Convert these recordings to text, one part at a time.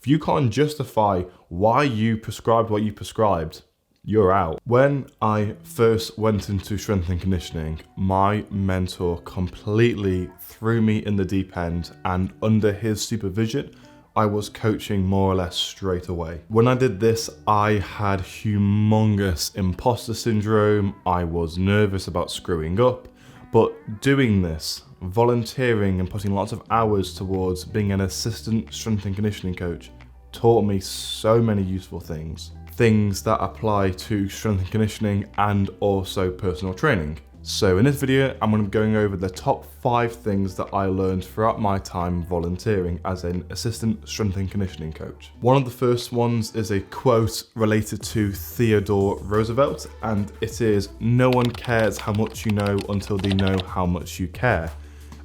If you can't justify why you prescribed what you prescribed, you're out. When I first went into strength and conditioning, my mentor completely threw me in the deep end, and under his supervision, I was coaching more or less straight away. When I did this, I had humongous imposter syndrome. I was nervous about screwing up, but doing this, volunteering and putting lots of hours towards being an assistant strength and conditioning coach taught me so many useful things that apply to strength and conditioning and also personal training. So in this video, I'm going to be going over the top 5 things that I learned throughout my time volunteering as an assistant strength and conditioning coach. One of the first ones is a quote related to Theodore Roosevelt, and it is, "No one cares how much you know until they know how much you care."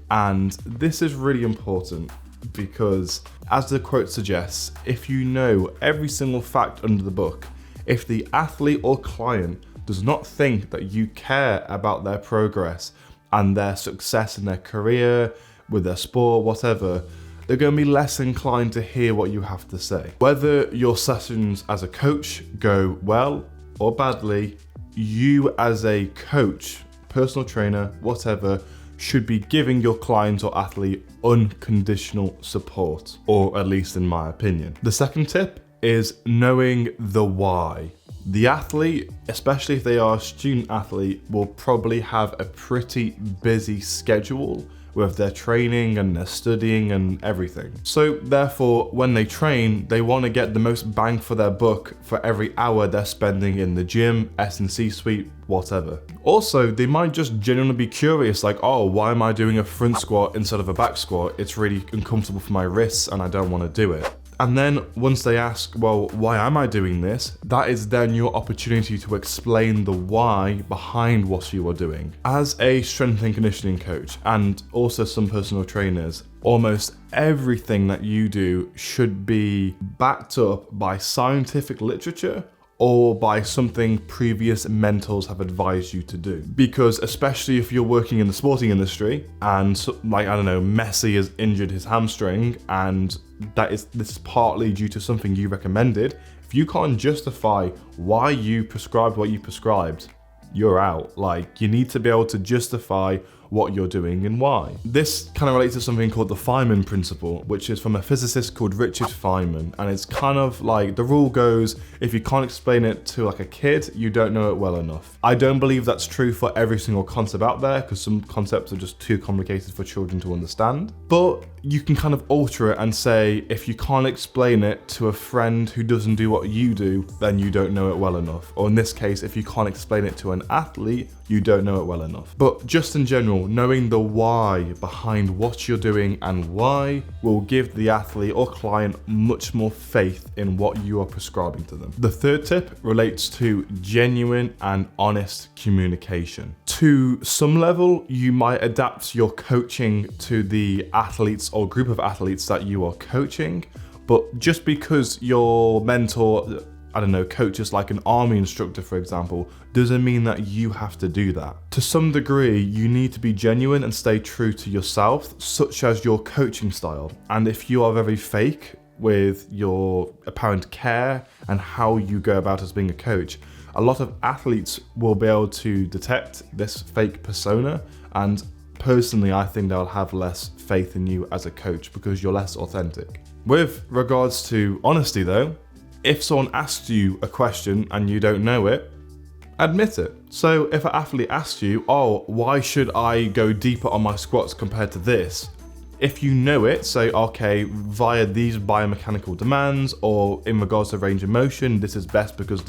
And this is really important because, as the quote suggests, if you know every single fact under the book, if the athlete or client does not think that you care about their progress and their success in their career, with their sport, whatever, they're going to be less inclined to hear what you have to say. Whether your sessions as a coach go well or badly, you as a coach, personal trainer, whatever, should be giving your client or athlete unconditional support, or at least in my opinion. The second tip is knowing the why. The athlete, especially if they are a student athlete, will probably have a pretty busy schedule with their training and their studying and everything. So therefore, when they train, they want to get the most bang for their buck for every hour they're spending in the gym, S&C suite, whatever. Also, they might just genuinely be curious, like, oh, why am I doing a front squat instead of a back squat? It's really uncomfortable for my wrists and I don't want to do it. And then once they ask, well, why am I doing this? That is then your opportunity to explain the why behind what you are doing. As a strength and conditioning coach, and also some personal trainers, almost everything that you do should be backed up by scientific literature or by something previous mentors have advised you to do. Because especially if you're working in the sporting industry and, like, I don't know, Messi has injured his hamstring and this is partly due to something you recommended, if you can't justify why you prescribed what you prescribed, you're out. Like, you need to be able to justify what you're doing and why. This kind of relates to something called the Feynman principle, which is from a physicist called Richard Feynman. And it's kind of like, the rule goes, if you can't explain it to like a kid, you don't know it well enough. I don't believe that's true for every single concept out there, because some concepts are just too complicated for children to understand. But you can kind of alter it and say, if you can't explain it to a friend who doesn't do what you do, then you don't know it well enough. Or in this case, if you can't explain it to an athlete, you don't know it well enough. But just in general, knowing the why behind what you're doing and why will give the athlete or client much more faith in what you are prescribing to them. The third tip relates to genuine and honest communication. To some level, you might adapt your coaching to the athletes or group of athletes that you are coaching, but just because your mentor, I don't know, coaches like an army instructor, for example, doesn't mean that you have to do that. To some degree, you need to be genuine and stay true to yourself, such as your coaching style. And if you are very fake with your apparent care and how you go about as being a coach, a lot of athletes will be able to detect this fake persona, and personally, I think they'll have less faith in you as a coach because you're less authentic. With regards to honesty though, if someone asks you a question and you don't know it, admit it. So if an athlete asks you, oh, why should I go deeper on my squats compared to this? If you know it, say, okay, via these biomechanical demands or in regards to range of motion, this is best because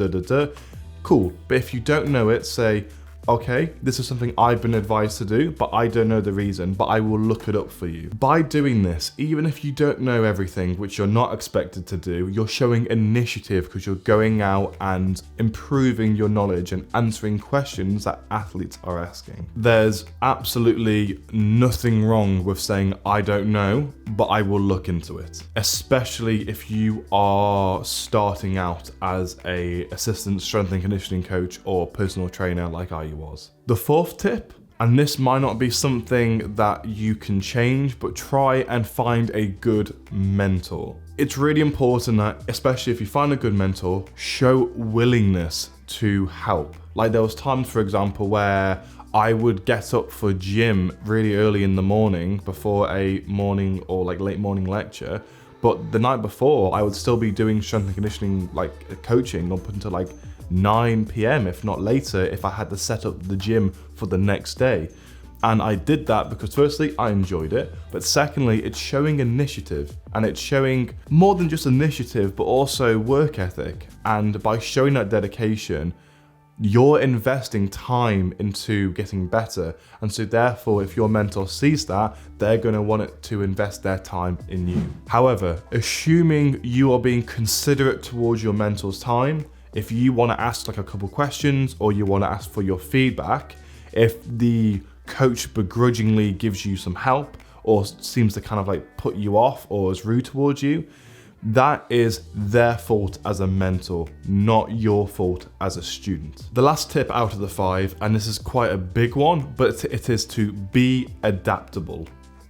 cool. But if you don't know it, say, okay, this is something I've been advised to do, but I don't know the reason, but I will look it up for you. By doing this, even if you don't know everything, which you're not expected to do, you're showing initiative because you're going out and improving your knowledge and answering questions that athletes are asking. There's absolutely nothing wrong with saying, I don't know, but I will look into it, especially if you are starting out as an assistant strength and conditioning coach or personal trainer like I was. The fourth tip, And this might not be something that you can change, but try and find a good mentor. It's really important that, especially if you find a good mentor, show willingness to help. Like there was times, for example, where I would get up for gym really early in the morning before a morning or like late morning lecture. But the night before, I would still be doing strength and conditioning, like coaching up until like 9 p.m, if not later, if I had to set up the gym for the next day. And I did that because firstly, I enjoyed it, but secondly, it's showing initiative, and it's showing more than just initiative, but also work ethic. And by showing that dedication, you're investing time into getting better. And so therefore, if your mentor sees that, they're going to want it to invest their time in you. However, assuming you are being considerate towards your mentor's time, if you want to ask like a couple questions or you want to ask for your feedback, if the coach begrudgingly gives you some help or seems to kind of like put you off or is rude towards you, that is their fault as a mentor, not your fault as a student. The last tip out of the 5, and this is quite a big one, but it is to be adaptable.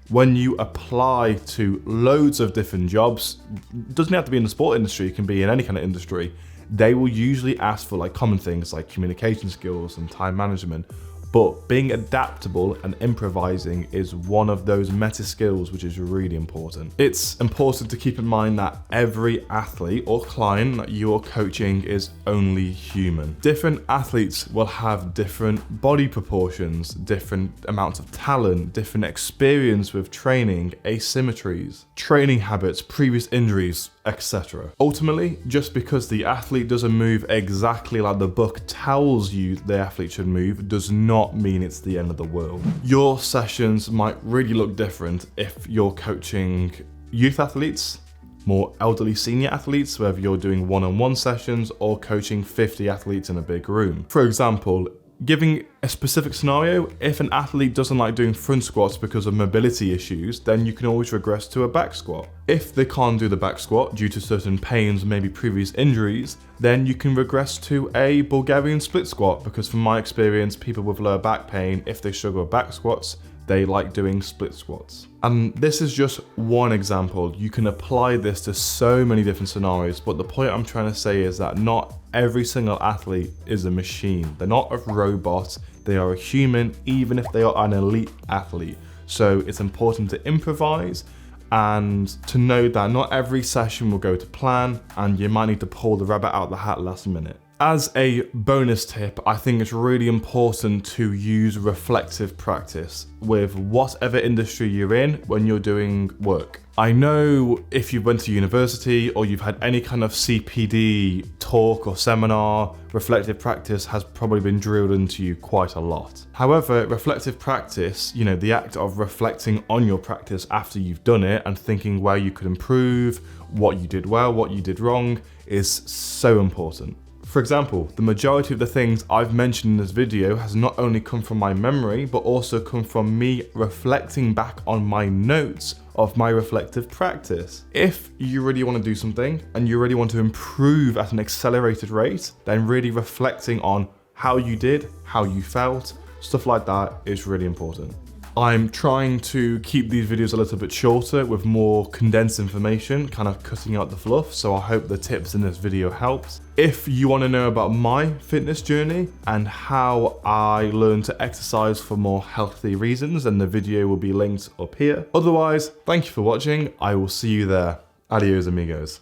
When you apply to loads of different jobs, it doesn't have to be in the sport industry, it can be in any kind of industry, they will usually ask for like common things like communication skills and time management. But being adaptable and improvising is one of those meta skills which is really important. It's important to keep in mind that every athlete or client that you are coaching is only human. Different athletes will have different body proportions, different amounts of talent, different experience with training, asymmetries, training habits, previous injuries, etc. Ultimately, just because the athlete doesn't move exactly like the book tells you the athlete should move does not mean it's the end of the world. Your sessions might really look different if you're coaching youth athletes, more elderly senior athletes, whether you're doing one-on-one sessions or coaching 50 athletes in a big room. For example, giving a specific scenario, if an athlete doesn't like doing front squats because of mobility issues, then you can always regress to a back squat. If they can't do the back squat due to certain pains, maybe previous injuries, then you can regress to a Bulgarian split squat, because from my experience, people with lower back pain, if they struggle with back squats, they like doing split squats. And this is just one example. You can apply this to so many different scenarios, but the point I'm trying to say is that not every single athlete is a machine. They're not a robot, they are a human, even if they are an elite athlete. So it's important to improvise and to know that not every session will go to plan, and you might need to pull the rabbit out of the hat last minute. As a bonus tip, I think it's really important to use reflective practice with whatever industry you're in when you're doing work. I know if you went to university or you've had any kind of CPD talk or seminar, reflective practice has probably been drilled into you quite a lot. However, reflective practice, the act of reflecting on your practice after you've done it and thinking where you could improve, what you did well, what you did wrong, is so important. For example, the majority of the things I've mentioned in this video has not only come from my memory, but also come from me reflecting back on my notes of my reflective practice. If you really want to do something and you really want to improve at an accelerated rate, then really reflecting on how you did, how you felt, stuff like that is really important. I'm trying to keep these videos a little bit shorter with more condensed information, kind of cutting out the fluff, so I hope the tips in this video helped. If you want to know about my fitness journey and how I learned to exercise for more healthy reasons, then the video will be linked up here. Otherwise, thank you for watching. I will see you there. Adios, amigos.